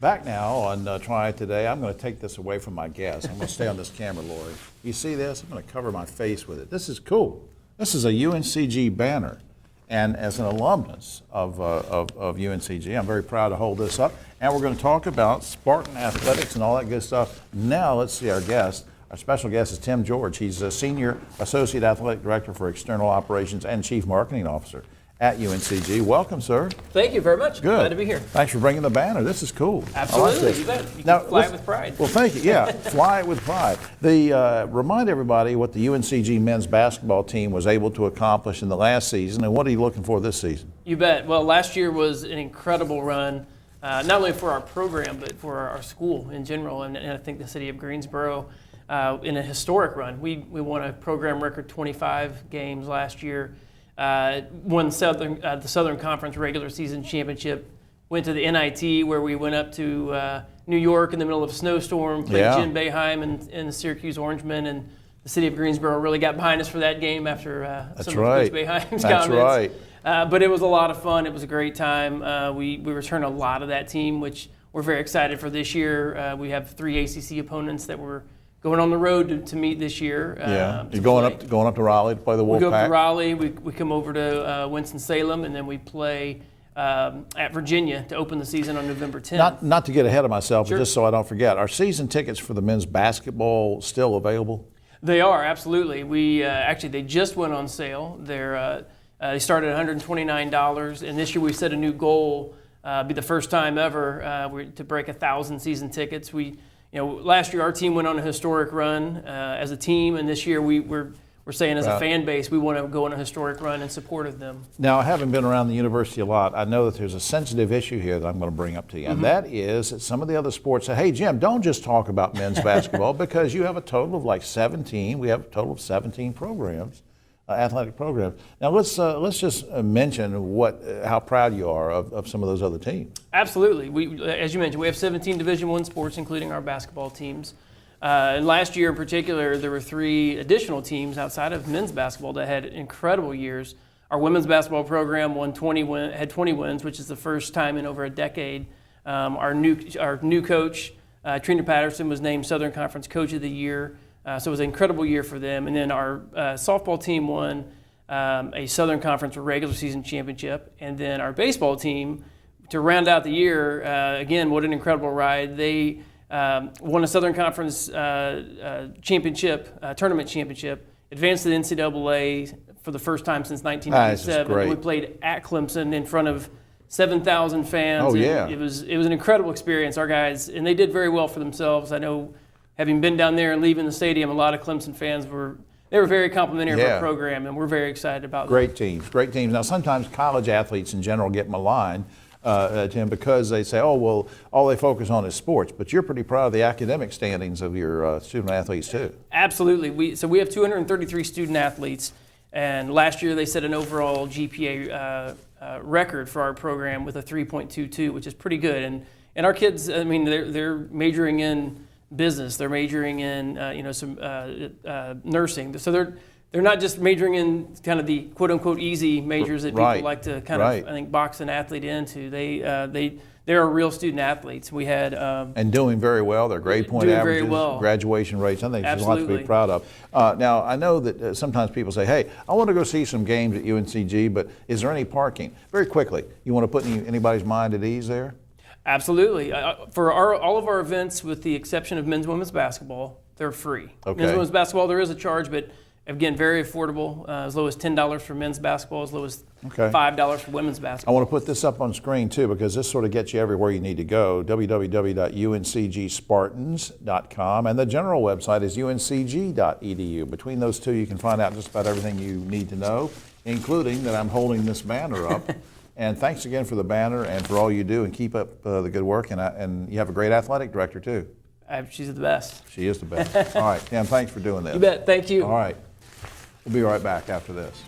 Back now on Triad today, I'm going to take this away from my guest. I'm going to stay on this camera, Lori. You see this? I'm going to cover my face with it. This is cool. This is a UNCG banner. And as an alumnus of UNCG, I'm very proud to hold this up. And we're going to talk about Spartan athletics and all that good stuff. Now let's see our guest. Our special guest is Tim George. He's a Senior Associate Athletic Director for External Operations and Chief Marketing Officer at UNCG. Welcome, sir. Thank you very much. Good. Glad to be here. Thanks for bringing the banner. This is cool. Absolutely. Like you bet. You now, can fly it with pride. Well, thank you. Yeah, fly it with pride. Remind everybody what the UNCG men's basketball team was able to accomplish in the last season, and what are you looking for this season? You bet. Well, last year was an incredible run, not only for our program, but for our school in general, and I think the city of Greensboro in a historic run. We won a program record 25 games last year. Won the Southern Conference regular season championship, went to the NIT where we went up to New York in the middle of a snowstorm, played Jim Boeheim and the Syracuse Orangemen, and the city of Greensboro really got behind us for that game after some of Coach Boeheim's comments. That's right. But it was a lot of fun. It was a great time. We returned a lot of that team, which we're very excited for this year. We have 3 ACC opponents that we're going on the road to meet this year. You're going up to Raleigh to play the Wolfpack? We go up to Raleigh, we come over to Winston-Salem, and then we play at Virginia to open the season on November 10th. Not to get ahead of myself, Sure. but just so I don't forget, are season tickets for the men's basketball still available? They are, absolutely. They just went on sale. They started at $129, and this year we set a new goal, be the first time ever to break 1,000 season tickets. Last year our team went on a historic run as a team, and this year we're saying as a fan base we want to go on a historic run in support of them. Now, having been around the university a lot, I know that there's a sensitive issue here that I'm going to bring up to you, and that is that some of the other sports say, hey, Jim, don't just talk about men's basketball because you have a total of like 17. We have a total of 17 programs. Athletic programs. Now let's just mention how proud you are of some of those other teams. Absolutely. As you mentioned, we have 17 Division I sports, including our basketball teams. And last year in particular, there were 3 additional teams outside of men's basketball that had incredible years. Our women's basketball program had 20 wins, which is the first time in over a decade. Our new coach, Trina Patterson, was named Southern Conference Coach of the Year. So it was an incredible year for them. And then our softball team won a Southern Conference regular season championship. And then our baseball team, to round out the year, again, what an incredible ride. They won a Southern Conference championship, tournament championship, advanced to the NCAA for the first time since 1997. We played at Clemson in front of 7,000 fans. Oh, yeah. It was an incredible experience. Our guys, and they did very well for themselves. I know, having been down there and leaving the stadium, a lot of Clemson fans were very complimentary of our program, and we're very excited about Great teams. Now, sometimes college athletes in general get maligned, Tim, because they say, oh, well, all they focus on is sports. But you're pretty proud of the academic standings of your student athletes, too. Absolutely. We have 233 student athletes, and last year they set an overall GPA record for our program with a 3.22, which is pretty good. And our kids, I mean, they're majoring in business, they're majoring in some nursing, so they're not just majoring in kind of the quote unquote easy majors that people like to kind of, I think, box an athlete into. They're a real student athletes. We had and doing very well. Their grade point averages, graduation rates. I think there's a lot to be proud of. Now I know that sometimes people say, hey, I want to go see some games at UNCG, but is there any parking? Very quickly, you want to put anybody's mind at ease there? Absolutely. For all of our events, with the exception of men's and women's basketball, they're free. Okay. Men's and women's basketball, there is a charge, but again, very affordable, as low as $10 for men's basketball, as low as $5 for women's basketball. I want to put this up on screen too, because this sort of gets you everywhere you need to go. www.uncgspartans.com, and the general website is uncg.edu. Between those two, you can find out just about everything you need to know, including that I'm holding this banner up. And thanks again for the banner and for all you do, and keep up the good work. And you have a great athletic director too. She's the best. She is the best. All right, Tim, thanks for doing this. You bet. Thank you. All right. We'll be right back after this.